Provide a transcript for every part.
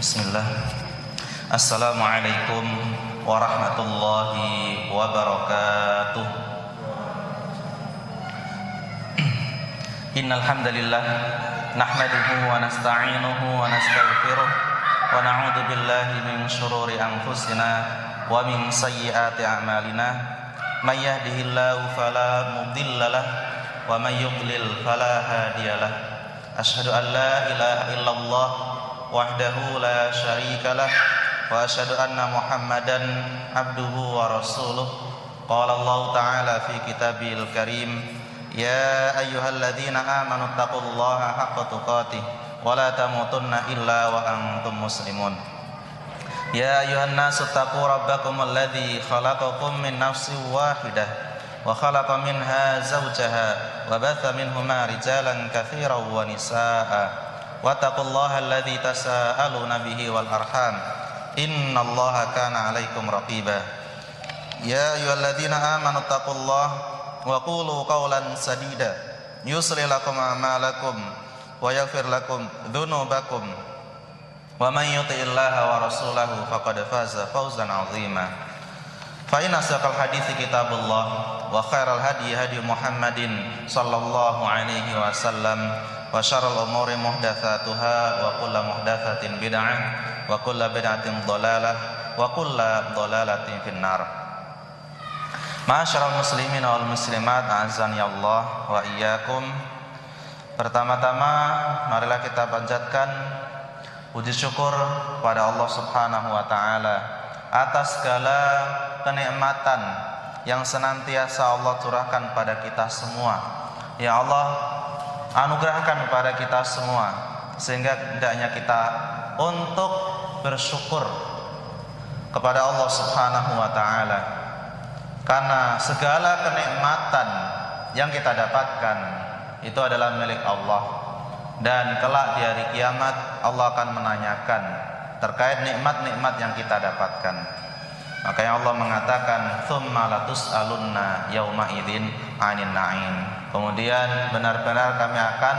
Bismillah. Assalamualaikum warahmatullahi wabarakatuh. Innal hamdalillah nahmaduhu wa nasta'inuhu wa nastaghfiruh wa na'udzu billahi min shururi anfusina wa min sayyiati a'malina. May yahdihillahu fala mudhillalah wa may yudlil fala hadiyalah. Asyhadu an la ilaha illallah wahdahu la syarikalah wa asyhadu anna Muhammadan abduhu wa rasuluh. Qala Allah ta'ala fi kitabil karim, ya ayyuhalladzina amanu taqullaha haqqa tuqatih wa la tamutunna illa wa antum muslimun. Ya ayyuhan nasu taqu rabbakum alladzi khalaqakum min nafsin wahidah wa khalaqa minha zawjaha wa batha minhuma rijalan katsiran wa nisaa'a wattaqullaha alladzi tasaaluna bihi wal arham innallaha kana 'alaikum raqiba. Ya ayyuhalladzina amanu taqullaha wa qulu qawlan sadida yuslih lakum a'malakum wa yaghfir lakum dzunubakum wa man yuti'illaha wa rasulahu faqad faza fawzan 'azima. Fa inna asdaqal hadithi kitabullah wa khairal hadi hadi Muhammadin sallallahu alaihi wasallam wa syarrul umuri muhdatsatuha wa kullu muhdatsatin bid'ah wa kullu bid'atin dhalalah wa kullu dhalalatin finnar. Ma'asyiral muslimin wal muslimat, a'azzani Allah wa iyyakum. Pertama-tama marilah kita panjatkan puji syukur pada Allah Subhanahu wa taala atas segala kenikmatan yang senantiasa Allah curahkan pada kita semua. Ya Allah, anugerahkan kepada kita semua sehingga hendaknya kita untuk bersyukur kepada Allah Subhanahu wa taala, karena segala kenikmatan yang kita dapatkan itu adalah milik Allah. Dan kelak di hari kiamat Allah akan menanyakan terkait nikmat-nikmat yang kita dapatkan. Makanya Allah mengatakan tsumma latus'alunna yauma idzin 'anin na'im. Kemudian benar-benar kami akan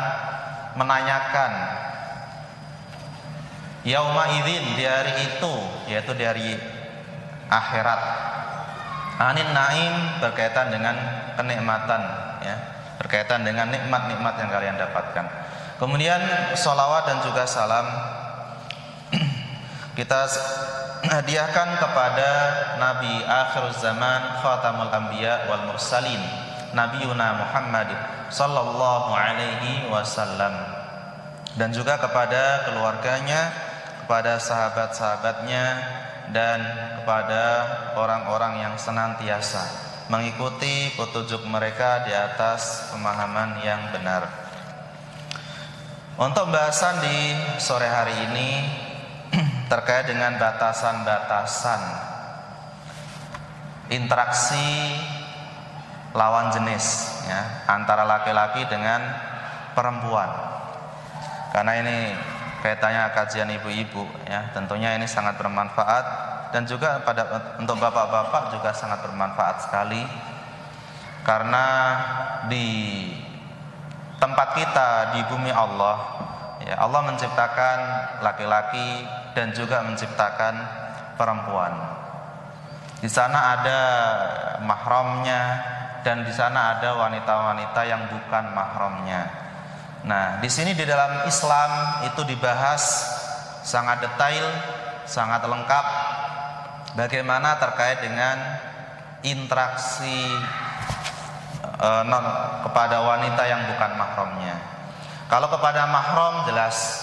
menanyakan yauma idzin, di hari itu, yaitu di hari akhirat. 'Anin na'im berkaitan dengan kenikmatan, ya, berkaitan dengan nikmat-nikmat yang kalian dapatkan. Kemudian sholawat dan juga salam kita hadiahkan kepada Nabi akhir zaman, khatamul anbiya wal mursalin, Nabiyuna Muhammad sallallahu alaihi wasallam, dan juga kepada keluarganya, kepada sahabat-sahabatnya, dan kepada orang-orang yang senantiasa mengikuti petunjuk mereka di atas pemahaman yang benar. Untuk bahasan di sore hari ini terkait dengan batasan-batasan interaksi lawan jenis, ya, antara laki-laki dengan perempuan. Karena ini kaitannya kajian ibu-ibu, ya, tentunya ini sangat bermanfaat, dan juga untuk bapak-bapak juga sangat bermanfaat sekali, karena di tempat kita di bumi Allah, ya, Allah menciptakan laki-laki dan juga menciptakan perempuan. Di sana ada mahramnya dan di sana ada wanita-wanita yang bukan mahramnya. Nah, di sini di dalam Islam itu dibahas sangat detail, sangat lengkap bagaimana terkait dengan interaksi kepada wanita yang bukan mahramnya. Kalau kepada mahram jelas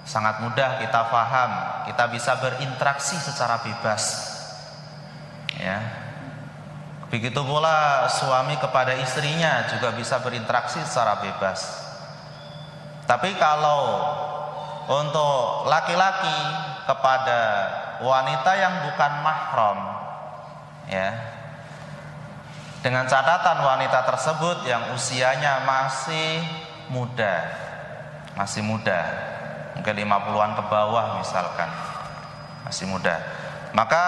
sangat mudah kita paham, kita bisa berinteraksi secara bebas, ya. Begitu pula suami kepada istrinya juga bisa berinteraksi secara bebas. Tapi kalau untuk laki-laki kepada wanita yang bukan mahram, ya, dengan catatan wanita tersebut yang usianya masih muda, mungkin 50-an ke bawah misalkan, masih muda, maka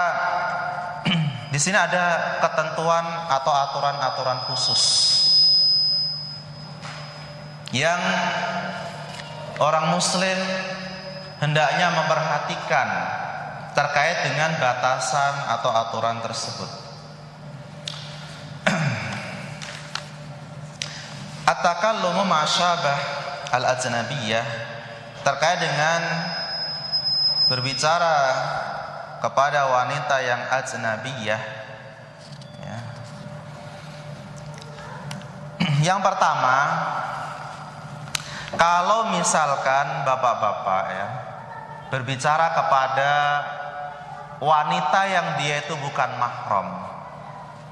di sini ada ketentuan atau aturan-aturan khusus yang orang muslim hendaknya memperhatikan terkait dengan batasan atau aturan tersebut. At-takallumu ma'asyabah al-ajnabiyyah, terkait dengan berbicara kepada wanita yang ajnabiyah, ya. Yang pertama, kalau misalkan bapak-bapak ya berbicara kepada wanita yang dia itu bukan mahram,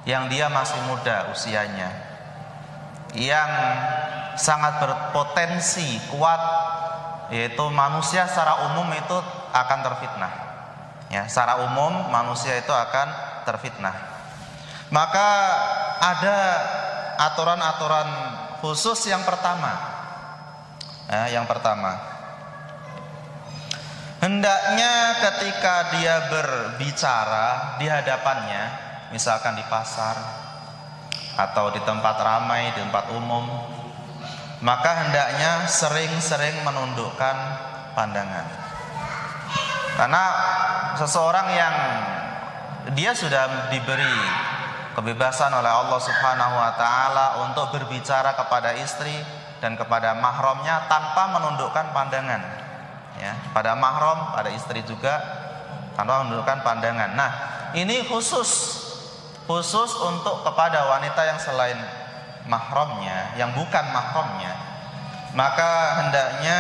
yang dia masih muda usianya, yang sangat berpotensi kuat, yaitu manusia secara umum itu akan terfitnah. Ya, secara umum manusia itu akan terfitnah. Maka ada aturan-aturan khusus yang pertama. Yang pertama, hendaknya ketika dia berbicara di hadapannya, misalkan di pasar atau di tempat ramai, di tempat umum, maka hendaknya sering-sering menundukkan pandangan. Karena seseorang yang dia sudah diberi kebebasan oleh Allah Subhanahu wa taala untuk berbicara kepada istri dan kepada mahramnya tanpa menundukkan pandangan, ya, pada mahram, pada istri juga tanpa menundukkan pandangan. Nah, ini khusus untuk kepada wanita yang selain mahramnya, yang bukan mahramnya, maka hendaknya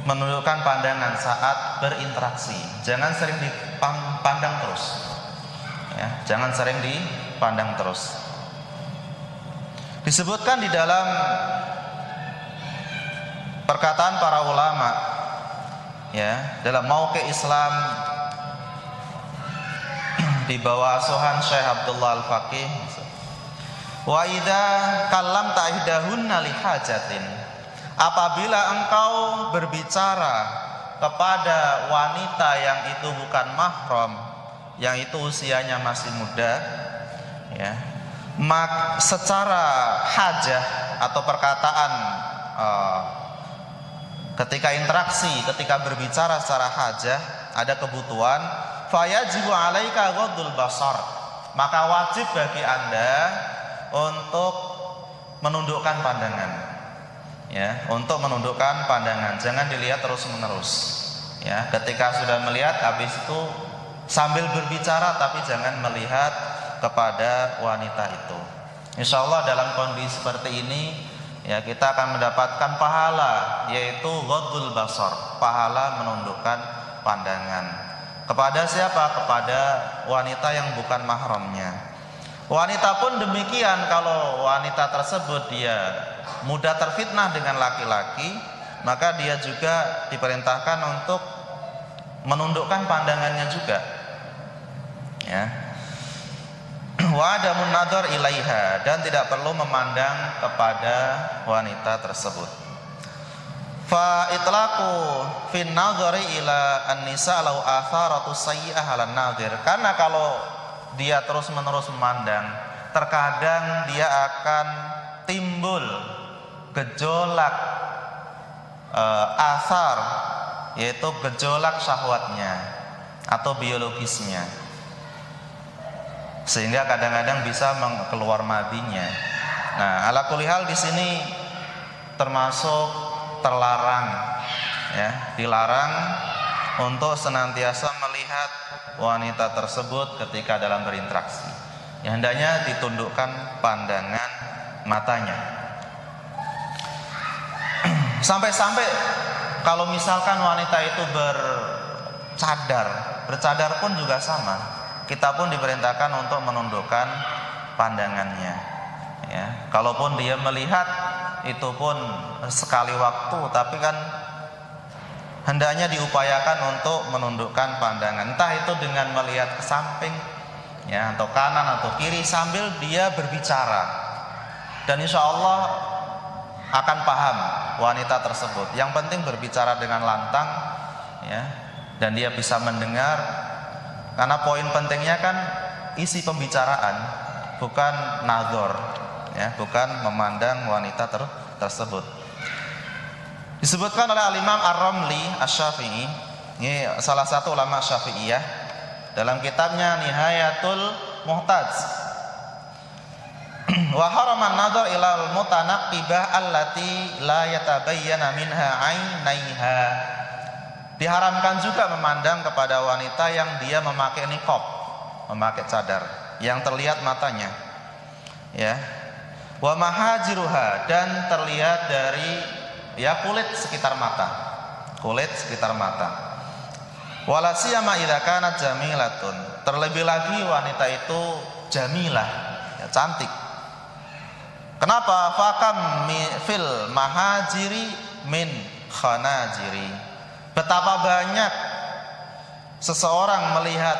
menundukkan pandangan saat berinteraksi. Jangan sering dipandang terus, ya, jangan sering dipandang terus. Disebutkan di dalam perkataan para ulama, ya, dalam mauqi Islam di bawah asuhan Syekh Abdullah Al-Faqih, wa idza kallamta ihdahunna li hajatin, apabila engkau berbicara kepada wanita yang itu bukan mahram, yang itu usianya masih muda, ya, secara hajah atau perkataan ketika interaksi, ketika berbicara secara hajah ada kebutuhan, fayajibu alaika ghaddul basar, maka wajib bagi Anda untuk menundukkan pandangan, ya, untuk menundukkan pandangan, jangan dilihat terus-menerus, ya. Ketika sudah melihat, habis itu sambil berbicara, tapi jangan melihat kepada wanita itu. Insya Allah dalam kondisi seperti ini, ya, kita akan mendapatkan pahala, yaitu ghaddul basar, pahala menundukkan pandangan. Kepada siapa? Kepada wanita yang bukan mahramnya. Wanita pun demikian, kalau wanita tersebut dia mudah terfitnah dengan laki-laki, maka dia juga diperintahkan untuk menundukkan pandangannya juga, ya. Wa adamun nadhar ilaiha, dan tidak perlu memandang kepada wanita tersebut. Fa itlaqu fin nadhari ila an-nisa law atharatu sayyi'ah 'alan nadhir, karena kalau dia terus-menerus memandang, terkadang dia akan timbul gejolak asar, yaitu gejolak syahwatnya atau biologisnya, sehingga kadang-kadang bisa keluar madinya. Nah, ala kulli hal di sini termasuk terlarang, ya, dilarang untuk senantiasa melihat wanita tersebut ketika dalam berinteraksi. Ya, hendaknya ditundukkan pandangan matanya. Sampai-sampai kalau misalkan wanita itu bercadar pun juga sama. Kita pun diperintahkan untuk menundukkan pandangannya, ya. Kalaupun dia melihat, itu pun sekali waktu, tapi kan hendaknya diupayakan untuk menundukkan pandangan, entah itu dengan melihat ke samping, ya, atau kanan atau kiri sambil dia berbicara, dan insya Allah akan paham wanita tersebut. Yang penting berbicara dengan lantang, ya, dan dia bisa mendengar, karena poin pentingnya kan isi pembicaraan, bukan nazar, ya, bukan memandang wanita tersebut. Disebutkan oleh Al-Imam Ar-Ramli Asy-Syafi'i, ini salah satu ulama Syafi'iyah, dalam kitabnya Nihayatul Muhtaj, wa haraman nadhar ila al-mutanaqqibah allati la yatabayyana minha 'ainaiha. Diharamkan juga memandang kepada wanita yang dia memakai niqab, memakai cadar yang terlihat matanya. Ya. Wa mahajiruha, dan terlihat dari kulit sekitar mata. Kulit sekitar mata. Wala siyama idza kanat jamilatun. Terlebih lagi wanita itu jamilah, cantik. Kenapa? Fakam fil mahajiri min khanajiri. Betapa banyak seseorang melihat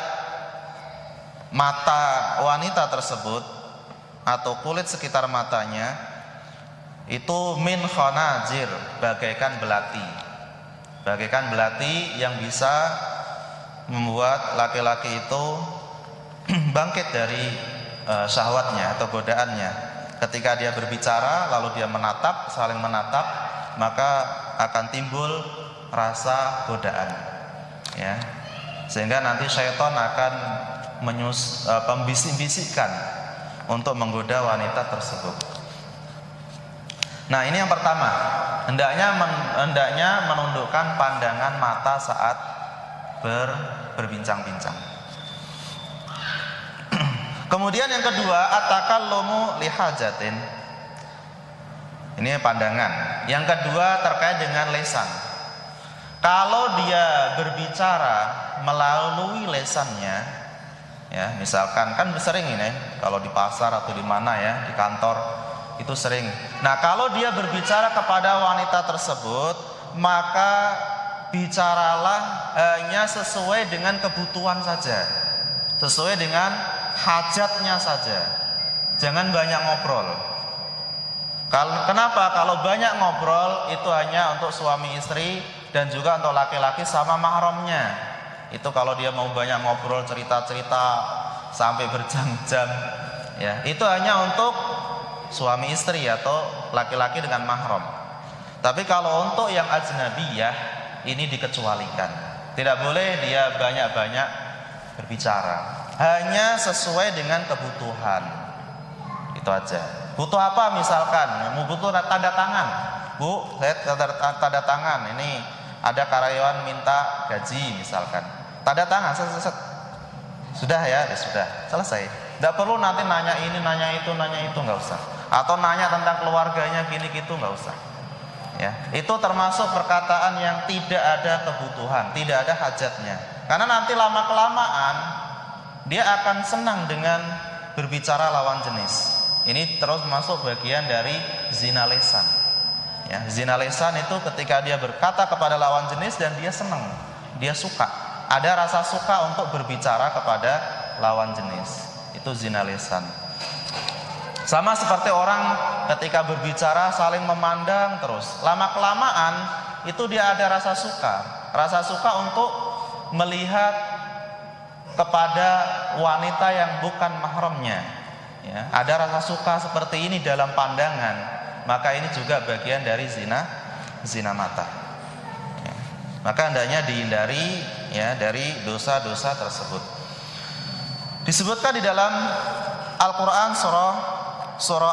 mata wanita tersebut atau kulit sekitar matanya itu min khanajir, bagaikan belati. Bagaikan belati yang bisa membuat laki-laki itu bangkit dari syahwatnya atau godaannya. Ketika dia berbicara lalu dia menatap, saling menatap, maka akan timbul rasa godaan, ya. Sehingga nanti syaitan akan membisik-bisikkan untuk menggoda wanita tersebut. Nah, ini yang pertama, hendaknya menundukkan pandangan mata saat berbincang-bincang. Kemudian yang kedua, at-takallumu lihajatin. Ini pandangan. Yang kedua terkait dengan lisan. Kalau dia berbicara melalui lisannya, ya, misalkan kan sering ini kalau di pasar atau di mana ya, di kantor itu sering. Nah, kalau dia berbicara kepada wanita tersebut, maka bicaralah hanya sesuai dengan kebutuhan saja, sesuai dengan hajatnya saja. Jangan banyak ngobrol. Kenapa? Kalau banyak ngobrol itu hanya untuk suami istri dan juga untuk laki-laki sama mahramnya. Itu kalau dia mau banyak ngobrol, cerita-cerita sampai berjam-jam, ya, itu hanya untuk suami istri atau laki-laki dengan mahram. Tapi kalau untuk yang ajnabiyah ini dikecualikan. Tidak boleh dia banyak-banyak berbicara. Hanya sesuai dengan kebutuhan. Itu aja. Butuh apa misalkan? Mau butuh tanda tangan. Bu, saya tanda tangan. Ini ada karyawan minta gaji misalkan. Tanda tangan, set. Sudah ya, sudah. Selesai. Tidak perlu nanti nanya ini, nanya itu, nggak usah. Atau nanya tentang keluarganya gini gitu, nggak usah. Ya, itu termasuk perkataan yang tidak ada kebutuhan, tidak ada hajatnya. Karena nanti lama kelamaan dia akan senang dengan berbicara lawan jenis. Ini terus masuk bagian dari zina lisan. Ya, zina lisan itu ketika dia berkata kepada lawan jenis dan dia senang, dia suka, ada rasa suka untuk berbicara kepada lawan jenis. Itu zina lisan. Sama seperti orang ketika berbicara saling memandang terus. Lama kelamaan itu dia ada rasa suka untuk melihat kepada wanita yang bukan mahramnya. Ya, ada rasa suka seperti ini dalam pandangan, maka ini juga bagian dari zina mata. Ya, maka hendaknya dihindari ya dari dosa-dosa tersebut. Disebutkan di dalam Al-Qur'an surah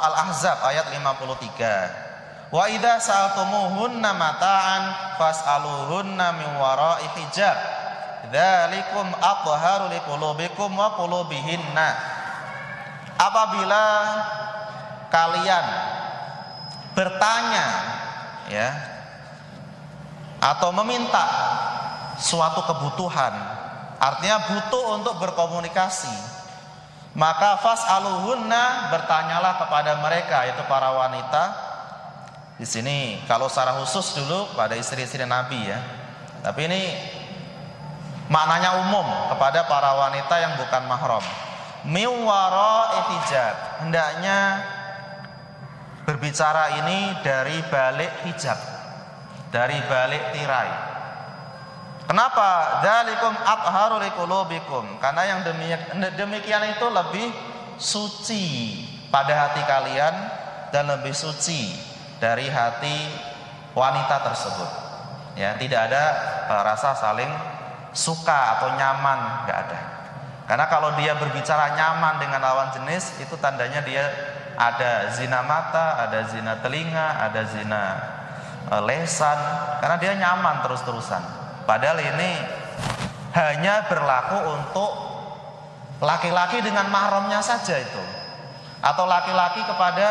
Al-Ahzab ayat 53. Wa idza sa'altumuhunna mata'an fas'aluhunna min wara'i hijab. Dzalikum athharu liqulubikum wa qulubihinna. Apabila kalian bertanya ya atau meminta suatu kebutuhan, artinya butuh untuk berkomunikasi, maka fas'aluhunna, bertanyalah kepada mereka, yaitu para wanita. Di sini kalau secara khusus dulu pada istri-istri Nabi ya. Tapi ini maknanya umum kepada para wanita yang bukan mahram. Min wara'i hijab, hendaknya berbicara ini dari balik hijab, dari balik tirai. Kenapa? Dzalikum athharu liqulubikum, karena yang demikian itu lebih suci pada hati kalian dan lebih suci dari hati wanita tersebut. Ya, tidak ada rasa saling suka atau nyaman, nggak ada. Karena kalau dia berbicara nyaman dengan lawan jenis, itu tandanya dia ada zina mata, ada zina telinga, ada zina lesan, karena dia nyaman terus-terusan. Padahal ini hanya berlaku untuk laki-laki dengan mahramnya saja itu, atau laki-laki kepada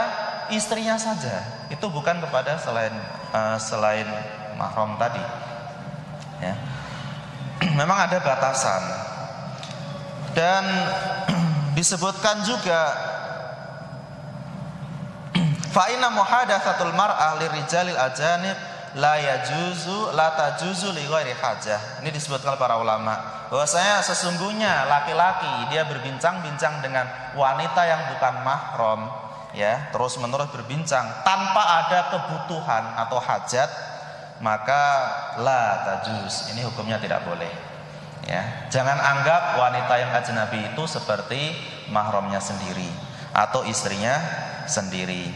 istrinya saja. Itu bukan kepada selain mahram tadi. Ya. Memang ada batasan. Dan disebutkan juga fa inna muhadatsatul mar'ah lirijalil ajanib la tajuzu li ghairi hajah. Ini disebutkan para ulama bahwasanya sesungguhnya laki-laki dia berbincang-bincang dengan wanita yang bukan mahram, ya, terus-menerus berbincang tanpa ada kebutuhan atau hajat, maka la tajuz. Ini hukumnya tidak boleh. Ya, jangan anggap wanita yang ajnabi itu seperti mahramnya sendiri atau istrinya sendiri.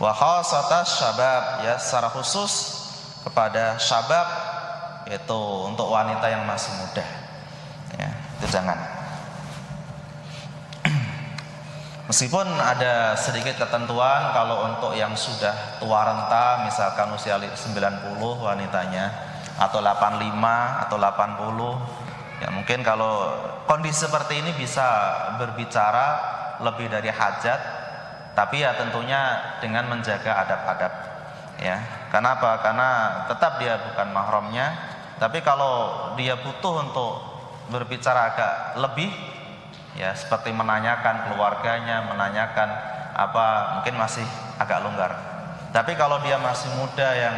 Wa khassatan syabab, ya, secara khusus kepada syabab, yaitu untuk wanita yang masih muda. Ya, itu jangan. Meskipun ada sedikit ketentuan kalau untuk yang sudah tua renta, misalkan usia 90 wanitanya, atau 85 atau 80, ya mungkin kalau kondisi seperti ini bisa berbicara lebih dari hajat, tapi ya tentunya dengan menjaga adab-adab. Ya, kenapa? Karena tetap dia bukan mahramnya. Tapi kalau dia butuh untuk berbicara agak lebih, ya seperti menanyakan keluarganya, menanyakan apa, mungkin masih agak longgar. Tapi kalau dia masih muda yang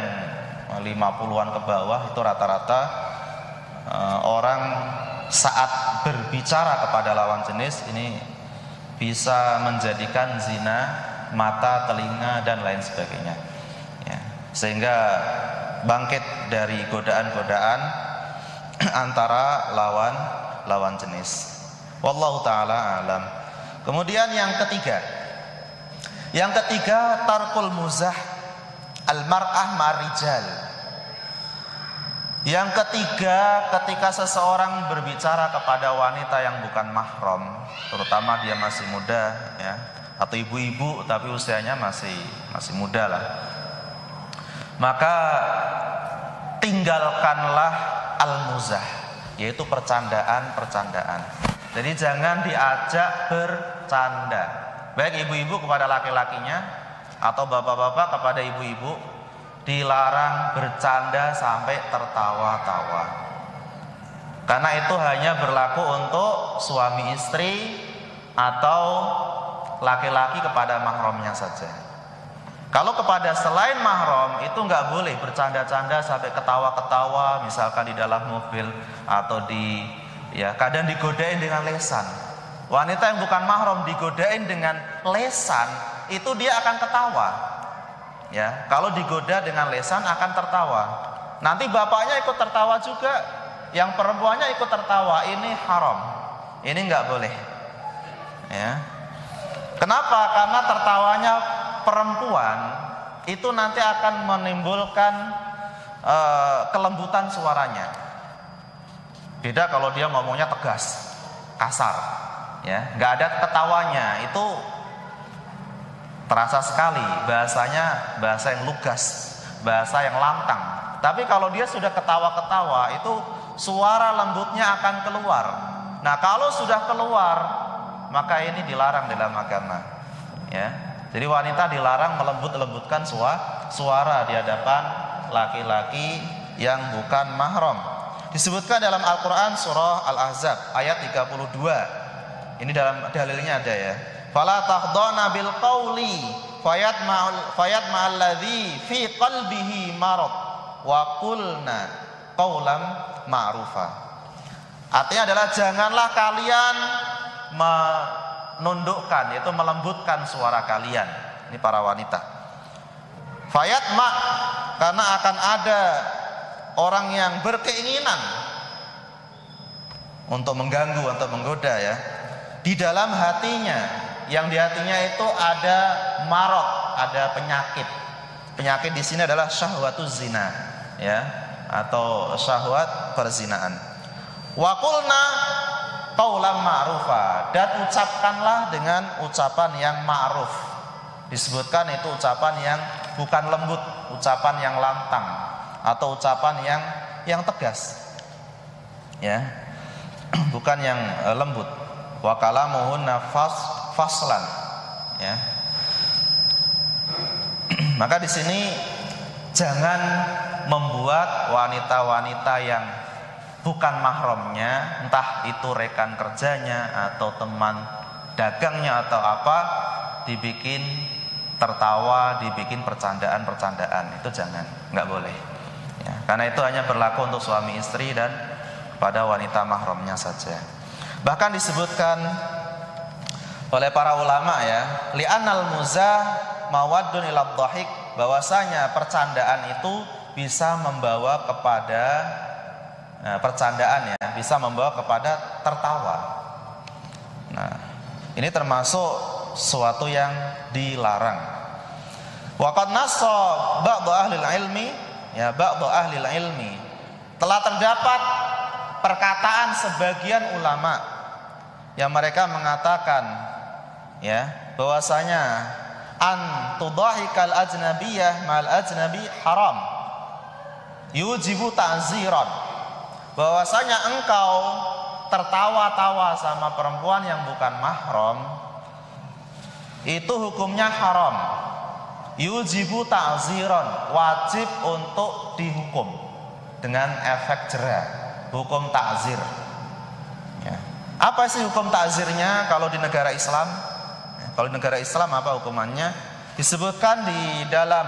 50-an ke bawah, itu rata-rata orang saat berbicara kepada lawan jenis ini bisa menjadikan zina mata, telinga, dan lain sebagainya. Ya, sehingga bangkit dari godaan-godaan antara lawan jenis. Wallahu ta'ala alam. Kemudian yang ketiga tarkul muzah al-mar'ah marijal. Yang ketiga, ketika seseorang berbicara kepada wanita yang bukan mahram, terutama dia masih muda, ya, atau ibu-ibu tapi usianya masih muda lah, maka tinggalkanlah al-muzah, yaitu percandaan. Jadi jangan diajak bercanda, baik ibu-ibu kepada laki-lakinya atau bapak-bapak kepada ibu-ibu. Dilarang bercanda sampai tertawa-tawa, karena itu hanya berlaku untuk suami istri atau laki-laki kepada mahramnya saja. Kalau kepada selain mahram itu nggak boleh bercanda-canda sampai ketawa-ketawa, misalkan di dalam mobil atau kadang digodain dengan lesan. Wanita yang bukan mahram digodain dengan lesan, itu dia akan ketawa. Ya, kalau digoda dengan lesan akan tertawa. Nanti bapaknya ikut tertawa juga, yang perempuannya ikut tertawa. Ini haram. Ini nggak boleh. Ya. Kenapa? Karena tertawanya perempuan itu nanti akan menimbulkan kelembutan suaranya. Beda kalau dia ngomongnya tegas, kasar. Ya, nggak ada ketawanya. Itu terasa sekali bahasanya, bahasa yang lugas, bahasa yang lantang. Tapi kalau dia sudah ketawa-ketawa, itu suara lembutnya akan keluar. Nah, kalau sudah keluar, maka ini dilarang dalam agama. Ya, jadi wanita dilarang melembut-lembutkan suara di hadapan laki-laki yang bukan mahram. Disebutkan dalam Al-Quran surah Al-Ahzab ayat 32. Ini dalam dalilnya ada, ya. Fala takhdana bil qawli fayatma'al ladzi fi qalbihi marad wa qulna qawlan ma'rufa. Artinya adalah janganlah kalian menundukkan, yaitu melembutkan suara kalian. Ini para wanita. Fayatma, karena akan ada orang yang berkeinginan untuk mengganggu, untuk menggoda, ya, di dalam hatinya. Yang di hatinya itu ada marad, ada penyakit. Penyakit di sini adalah syahwatuz zina, ya, atau syahwat perzinaan. Wa qulna qaulan ma'rufa, dan ucapkanlah dengan ucapan yang ma'ruf. Disebutkan itu ucapan yang bukan lembut, ucapan yang lantang atau ucapan yang tegas. Ya. Bukan yang lembut. Wa kalamuhunna faslan. Ya. Maka di sini jangan membuat wanita-wanita yang bukan mahramnya, entah itu rekan kerjanya atau teman dagangnya atau apa, dibikin tertawa, dibikin percandaan-percandaan. Itu jangan, nggak boleh. Ya, karena itu hanya berlaku untuk suami istri dan pada wanita mahramnya saja. Bahkan disebutkan oleh para ulama, ya, li'anal muzah mawaddun ila dhahik, bahwasanya percandaan itu bisa membawa kepada percandaan, ya, bisa membawa kepada tertawa. Nah, ini termasuk sesuatu yang dilarang. Wa qad nassa ba'd ahli ilmi, ya, ba'd ahli ilmi, telah terdapat perkataan sebagian ulama yang mereka mengatakan, ya, bahwasanya an tudahikal ajnabiyah mal ajnabi haram yujibu ta'ziran, bahwasanya engkau tertawa-tawa sama perempuan yang bukan mahram itu hukumnya haram, yujibu ta'ziran, wajib untuk dihukum dengan efek jera, hukum ta'zir. Ya. Apa sih hukum ta'zirnya kalau di negara Islam? Kalau di negara Islam apa hukumannya? Disebutkan di dalam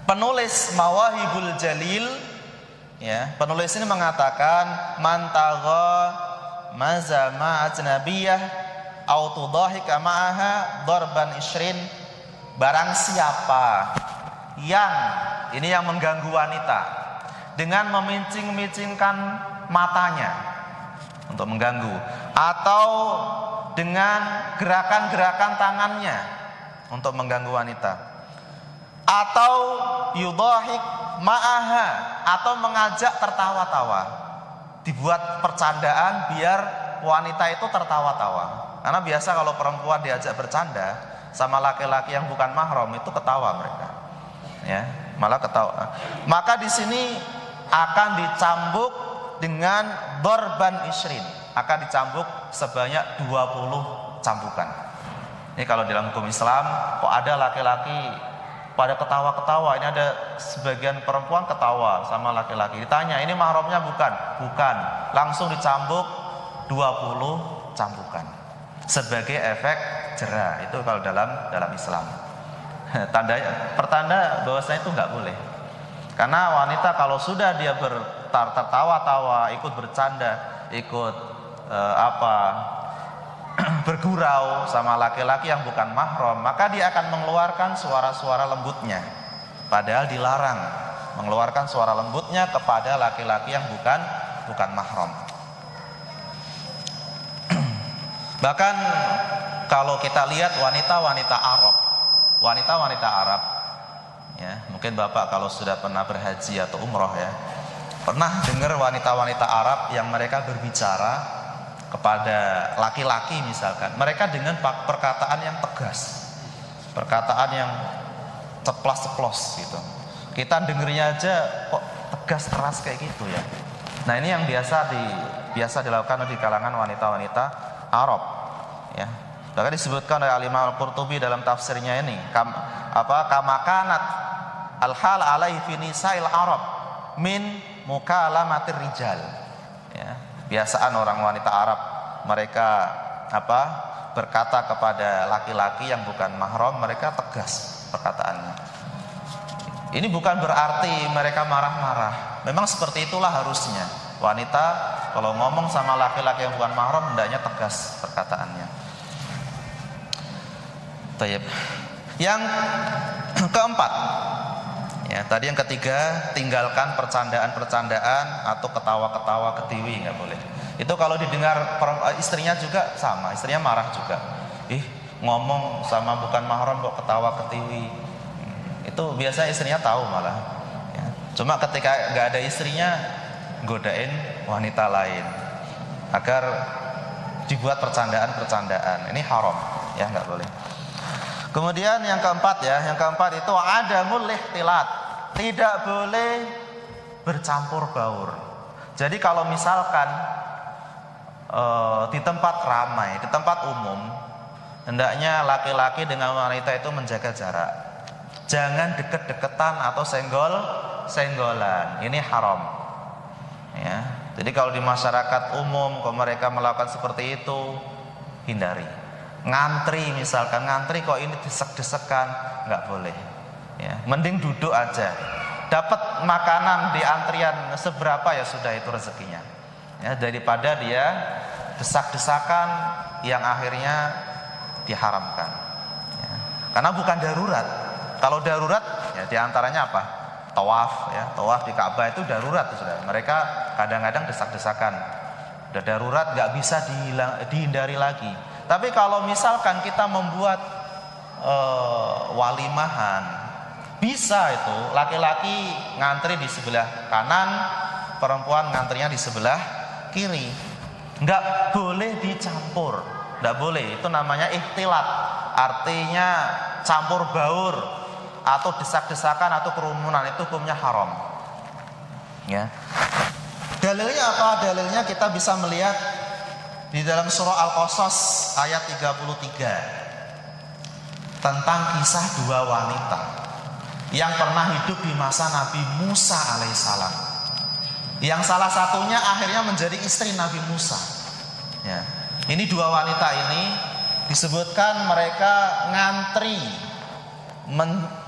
penulis Mawahibul Jalil, ya, penulis ini mengatakan man tagha mazama ajnabiyah au tudahika ma'aha darban isrin, barang siapa yang ini yang mengganggu wanita dengan memincing-mincingkan matanya untuk mengganggu, atau dengan gerakan-gerakan tangannya untuk mengganggu wanita, atau yudahik ma'aha, atau mengajak tertawa-tawa, dibuat percandaan biar wanita itu tertawa-tawa. Karena biasa kalau perempuan diajak bercanda sama laki-laki yang bukan mahram itu ketawa mereka, ya, malah ketawa. Maka di sini akan dicambuk dengan dorban isrin, akan dicambuk sebanyak 20 cambukan. Ini kalau dalam hukum Islam, kok ada laki-laki pada ketawa-ketawa, ini ada sebagian perempuan ketawa sama laki-laki, ditanya ini mahramnya bukan? Bukan, langsung dicambuk 20 cambukan sebagai efek jera. Itu kalau dalam Islam. Pertanda bahwasanya itu nggak boleh. Karena wanita kalau sudah dia tertawa-tawa, ikut bercanda, ikut bergurau sama laki-laki yang bukan mahram, maka dia akan mengeluarkan suara-suara lembutnya. Padahal dilarang mengeluarkan suara lembutnya kepada laki-laki yang bukan mahram. Bahkan kalau kita lihat wanita-wanita Arab, ya, mungkin Bapak kalau sudah pernah berhaji atau umroh, ya, pernah dengar wanita-wanita Arab yang mereka berbicara kepada laki-laki misalkan, mereka dengan perkataan yang tegas, perkataan yang ceplas-ceplos gitu. Kita dengernya aja kok tegas keras kayak gitu, ya. Nah, ini yang biasa dilakukan di kalangan wanita-wanita Arab, ya. Bahkan disebutkan oleh Al-Imam Al-Qurtubi dalam tafsirnya ini, kamakanat al-hal alaihi fi nisa'il Arab min mukalamatir rijal, ya. Kebiasaan orang wanita Arab, mereka berkata kepada laki-laki yang bukan mahram, mereka tegas perkataannya. Ini bukan berarti mereka marah-marah. Memang seperti itulah harusnya. Wanita kalau ngomong sama laki-laki yang bukan mahram hendaknya tegas perkataannya. Baik. Yang keempat, ya, tadi yang ketiga, tinggalkan percandaan-percandaan atau ketawa-ketawa ketiwi, nggak boleh. Itu kalau didengar istrinya juga sama, istrinya marah juga. Ngomong sama bukan mahram kok ketawa ketiwi. Itu biasa istrinya tahu malah. Ya. Cuma ketika nggak ada istrinya, godain wanita lain agar dibuat percandaan-percandaan. Ini haram, ya nggak boleh. Kemudian yang keempat itu adamul ikhtilat, tidak boleh bercampur baur. Jadi kalau misalkan di tempat ramai, di tempat umum, hendaknya laki-laki dengan wanita itu menjaga jarak. Jangan deket-deketan atau senggol-senggolan. Ini haram. Ya. Jadi kalau di masyarakat umum kalau mereka melakukan seperti itu, hindari. Ngantri misalkan, ngantri kok ini desek-desekan, nggak boleh. Ya, mending duduk aja. Dapat makanan di antrian seberapa ya sudah itu rezekinya. Ya, daripada dia desak-desakan yang akhirnya diharamkan. Ya, karena bukan darurat. Kalau darurat, ya diantaranya apa? Tawaf, ya, tawaf di Ka'bah itu darurat sudah. Mereka kadang-kadang desak-desakan. Udah darurat, nggak bisa dihindari lagi. Tapi kalau misalkan kita membuat walimahan, bisa itu laki-laki ngantri di sebelah kanan, perempuan ngantrinya di sebelah kiri. Nggak boleh dicampur, nggak boleh. Itu namanya ikhtilat, artinya campur baur atau desak-desakan atau kerumunan, itu hukumnya haram. Ya. Dalilnya apa? Dalilnya kita bisa melihat di dalam surah Al-Qasas ayat 33 tentang kisah dua wanita yang pernah hidup di masa Nabi Musa alaihissalam, yang salah satunya akhirnya menjadi istri Nabi Musa. Ya. Ini dua wanita ini disebutkan mereka ngantri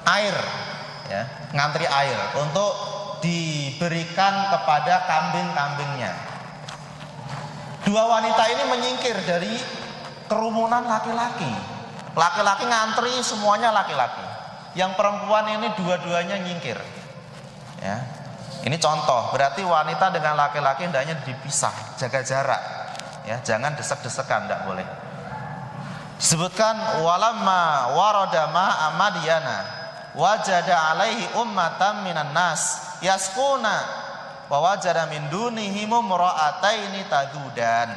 air, ya, ngantri air untuk diberikan kepada kambing-kambingnya. Dua wanita ini menyingkir dari kerumunan laki-laki. Laki-laki ngantri semuanya laki-laki. Yang perempuan ini dua-duanya nyingkir. Ya. Ini contoh, berarti wanita dengan laki-laki hendaknya dipisah, jaga jarak. Ya, jangan desek-desekan, tidak boleh. Disebutkan walamma warada ma'a Madyana wajada alaihi ummatan minan nas yasquna wa wajada min dunihim imra'ataini tadudan.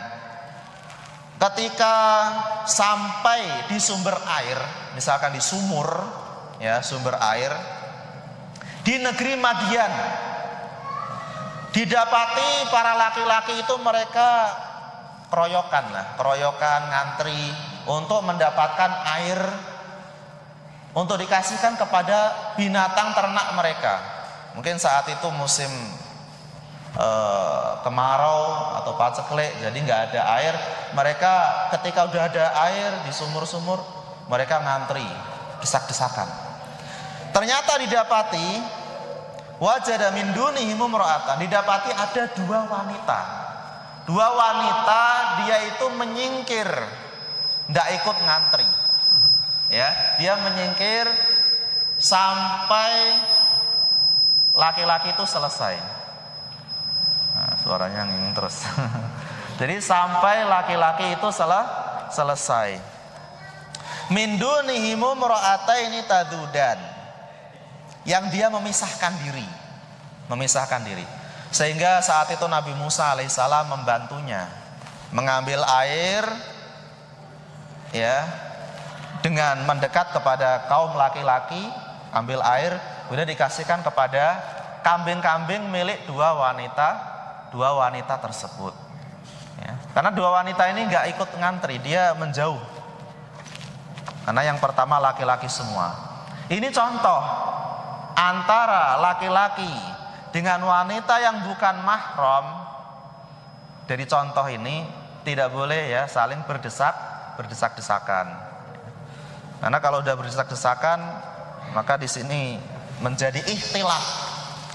Ketika sampai di sumber air, misalkan di sumur, ya, sumber air di negeri Madian, didapati para laki-laki itu mereka keroyokan ngantri untuk mendapatkan air untuk dikasihkan kepada binatang ternak mereka. Mungkin saat itu musim kemarau atau paceklik, jadi nggak ada air. Mereka ketika udah ada air di sumur-sumur, mereka ngantri, desak-desakan. Ternyata didapati wajada min dunihim imra'atan, didapati ada dua wanita. Dua wanita dia itu menyingkir, nggak ikut ngantri. Ya, dia menyingkir sampai laki-laki itu selesai. Nah, suaranya nging terus. Jadi sampai laki-laki itu selesai. Min dunihim imra'ataini tadudan. Yang dia memisahkan diri. Sehingga saat itu Nabi Musa alaihissalam membantunya mengambil air, ya, dengan mendekat kepada kaum laki-laki, ambil air, sudah dikasihkan kepada kambing-kambing milik dua wanita tersebut. Ya. Karena dua wanita ini nggak ikut ngantri, dia menjauh. Karena yang pertama laki-laki semua. Ini contoh antara laki-laki dengan wanita yang bukan mahram. Dari contoh ini tidak boleh, ya, saling berdesak-desakan. Karena kalau udah berdesak-desakan, maka di sini menjadi ikhtilat.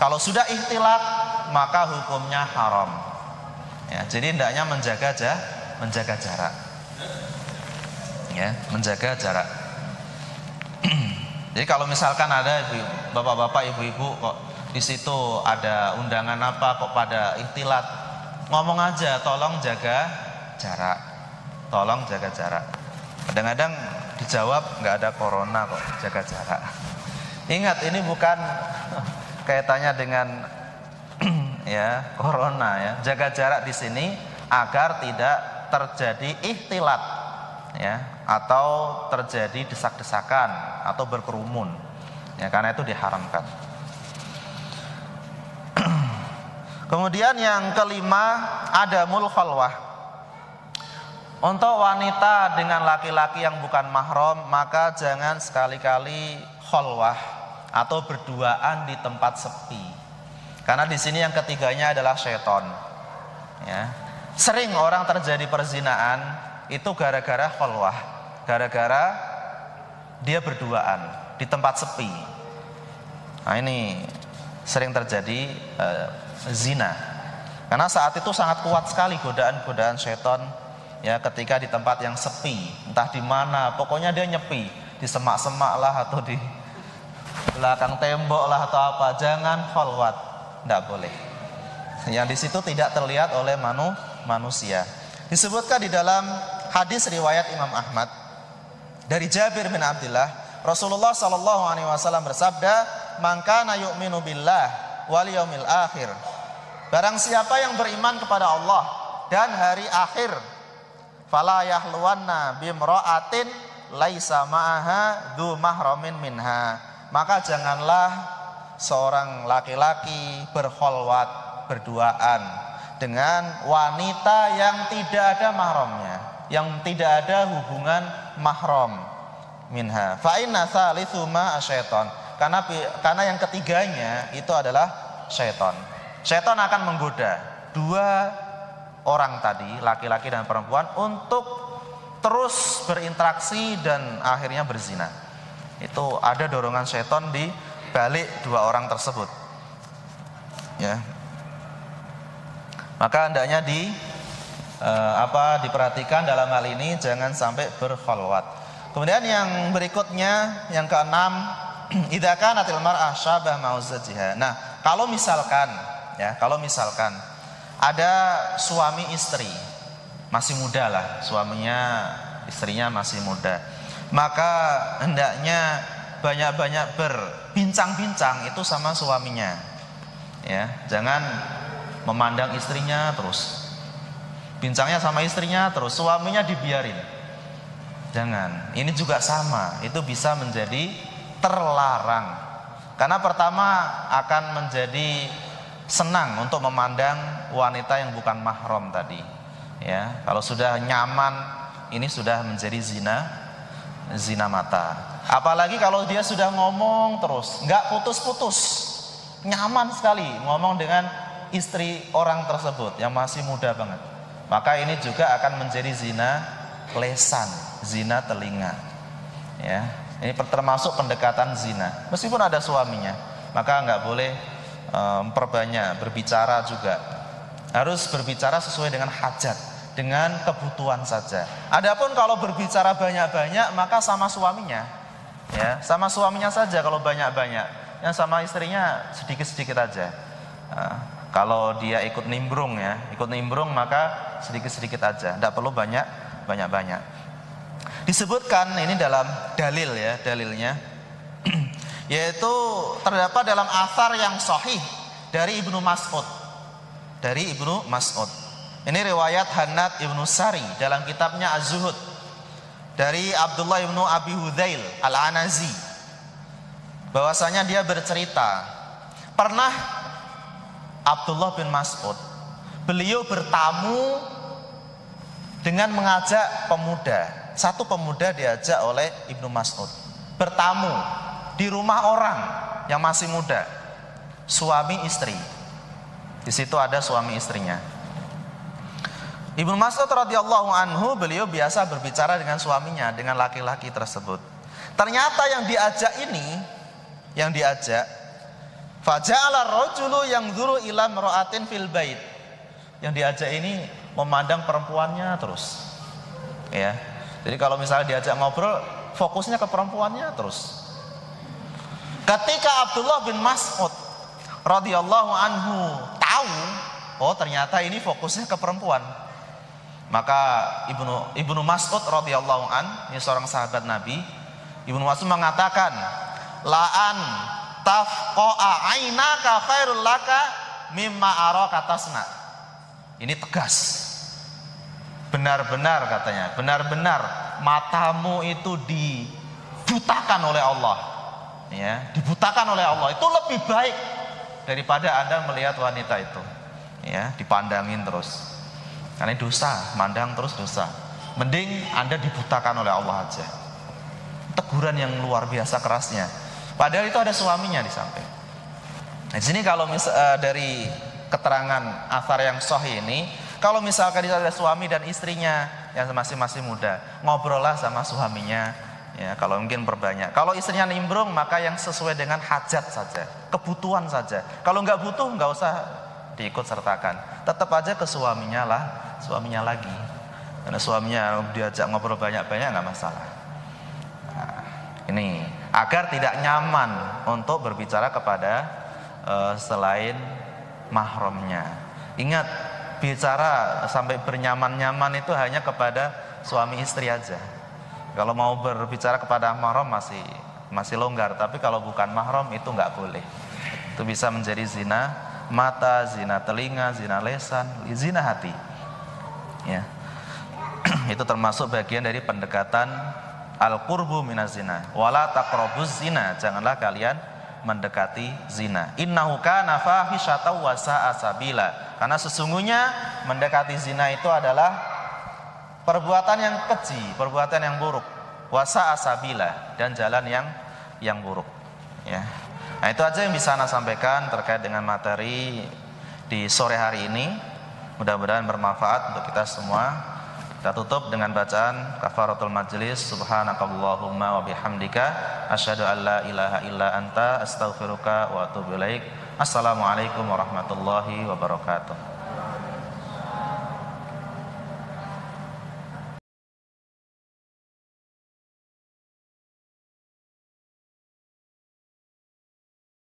Kalau sudah ikhtilat, maka hukumnya haram. Ya, jadi hendaknya menjaga jarak. Ya, menjaga jarak. Jadi kalau misalkan ada bapak-bapak, ibu-ibu kok di situ ada undangan apa kok pada ikhtilat, ngomong aja, tolong jaga jarak. Tolong jaga jarak. Kadang-kadang dijawab nggak ada corona kok, jaga jarak. Ingat, ini bukan kaitannya dengan ya corona ya. Jaga jarak di sini agar tidak terjadi ikhtilat ya, atau terjadi desak-desakan atau berkerumun. Ya, karena itu diharamkan. Kemudian yang kelima, adamul khalwah. Untuk wanita dengan laki-laki yang bukan mahram, maka jangan sekali-kali khalwah atau berduaan di tempat sepi. Karena di sini yang ketiganya adalah syaitan. Ya. Sering orang terjadi perzinaan itu gara-gara khalwah, gara-gara dia berduaan di tempat sepi. Nah, ini sering terjadi zina. Karena saat itu sangat kuat sekali godaan-godaan syaitan ya, ketika di tempat yang sepi, entah di mana, pokoknya dia nyepi, di semak-semak lah atau di belakang tembok lah atau apa. Jangan khalwat, tidak boleh. Yang di situ tidak terlihat oleh manusia. Disebutkan di dalam hadis riwayat Imam Ahmad dari Jabir bin Abdullah, Rasulullah sallallahu alaihi wasallam bersabda, "Man kana yu'minu billah wal yaumil akhir." Barang siapa yang beriman kepada Allah dan hari akhir, fala yahluwanna bimra'atin laisa ma'aha dzu mahramin minha. Maka janganlah seorang laki-laki berkholwat, berduaan dengan wanita yang tidak ada mahramnya, yang tidak ada hubungan mahram minha. Fa inna tsalitsuma asyaiton. Karena yang ketiganya itu adalah syaitan. Syaitan akan menggoda dua orang tadi, laki-laki dan perempuan, untuk terus berinteraksi dan akhirnya berzina. Itu ada dorongan syaitan di balik dua orang tersebut. Ya. Maka hendaknya diperhatikan dalam hal ini, jangan sampai berkholwat. Kemudian yang berikutnya, yang keenam, idza kanatil mar'ah syabah ma'uzzajiha. Nah, kalau misalkan ada suami istri masih muda lah, istrinya masih muda, maka hendaknya banyak-banyak berbincang-bincang itu sama suaminya. Ya, jangan memandang istrinya terus, bincangnya sama istrinya terus, suaminya dibiarin. Jangan. Ini juga sama, itu bisa menjadi terlarang. Karena pertama akan menjadi senang untuk memandang wanita yang bukan mahram tadi. Ya, kalau sudah nyaman, ini sudah menjadi zina mata. Apalagi kalau dia sudah ngomong terus, nggak putus-putus, nyaman sekali ngomong dengan istri orang tersebut yang masih muda banget. Maka ini juga akan menjadi zina lesan, zina telinga. Ya, ini termasuk pendekatan zina. Meskipun ada suaminya, maka nggak boleh memperbanyak berbicara juga. Harus berbicara sesuai dengan hajat, dengan kebutuhan saja. Adapun kalau berbicara banyak-banyak, maka sama suaminya. Ya, sama suaminya saja kalau banyak-banyak. Yang sama istrinya sedikit-sedikit aja. Kalau dia ikut nimbrung maka sedikit-sedikit aja, tidak perlu banyak-banyak. Disebutkan ini dalam dalilnya yaitu terdapat dalam athar yang sahih dari Ibnu Mas'ud. Ini riwayat Hannad Ibnu Sari dalam kitabnya Az-Zuhud dari Abdullah Ibnu Abi Hudzail Al-Anazi, bahwasanya dia bercerita, pernah Abdullah bin Mas'ud, beliau bertamu dengan mengajak pemuda. Satu pemuda diajak oleh Ibnu Mas'ud bertamu di rumah orang yang masih muda, suami istri. Di situ ada suami istrinya. Ibnu Mas'ud radhiyallahu anhu, beliau biasa berbicara dengan suaminya, dengan laki-laki tersebut. Ternyata yang diajak faja'ala rajulu yanzuru ila imra'atin fil bait. Yang diajak ini memandang perempuannya terus. Ya. Jadi kalau misalnya diajak ngobrol, fokusnya ke perempuannya terus. Ketika Abdullah bin Mas'ud radhiyallahu anhu tahu, oh ternyata ini fokusnya ke perempuan, maka Ibnu Mas'ud radhiyallahu an, ini seorang sahabat Nabi, Ibnu Mas'ud mengatakan, la'an tafqa'a ainaka khairul laka mimma araka tasna. Ini tegas. Benar-benar katanya, benar-benar matamu itu dibutakan oleh Allah. Ya, dibutakan oleh Allah itu lebih baik daripada Anda melihat wanita itu. Ya, dipandangin terus. Karena dosa, mandang terus dosa. Mending Anda dibutakan oleh Allah aja. Teguran yang luar biasa kerasnya. Padahal itu ada suaminya di samping. Nah, di sini kalau dari keterangan athar yang sahih ini, kalau misalkan ada suami dan istrinya yang masing-masing muda, ngobrollah sama suaminya. Ya, kalau mungkin perbanyak. Kalau istrinya nimbrung, maka yang sesuai dengan hajat saja, kebutuhan saja. Kalau nggak butuh, nggak usah diikut sertakan. Tetap aja ke suaminya lagi. Karena suaminya diajak ngobrol banyak-banyak nggak masalah. Nah, ini agar tidak nyaman untuk berbicara kepada selain mahramnya. Ingat, bicara sampai bernyaman-nyaman itu hanya kepada suami istri aja. Kalau mau berbicara kepada mahram masih longgar, tapi kalau bukan mahram itu nggak boleh. Itu bisa menjadi zina mata, zina telinga, zina lesan, zina hati. Ya. Itu termasuk bagian dari pendekatan al-qurbu minaz zina. Wala taqrabuz zina, janganlah kalian mendekati zina. Innahu kana fahisyatan wa sa'a sabila. Karena sesungguhnya mendekati zina itu adalah perbuatan yang keji, perbuatan yang buruk. Wa sa'a sabila, dan jalan yang buruk. Ya. Nah, itu aja yang bisa Ana sampaikan terkait dengan materi di sore hari ini. Mudah-mudahan bermanfaat untuk kita semua. Kita tutup dengan bacaan kafaratul majlis. Subhanakallahumma wa bihamdika asyhadu an la ilaha illa anta astaghfiruka wa atubu ilaik. Assalamualaikum warahmatullahi wabarakatuh.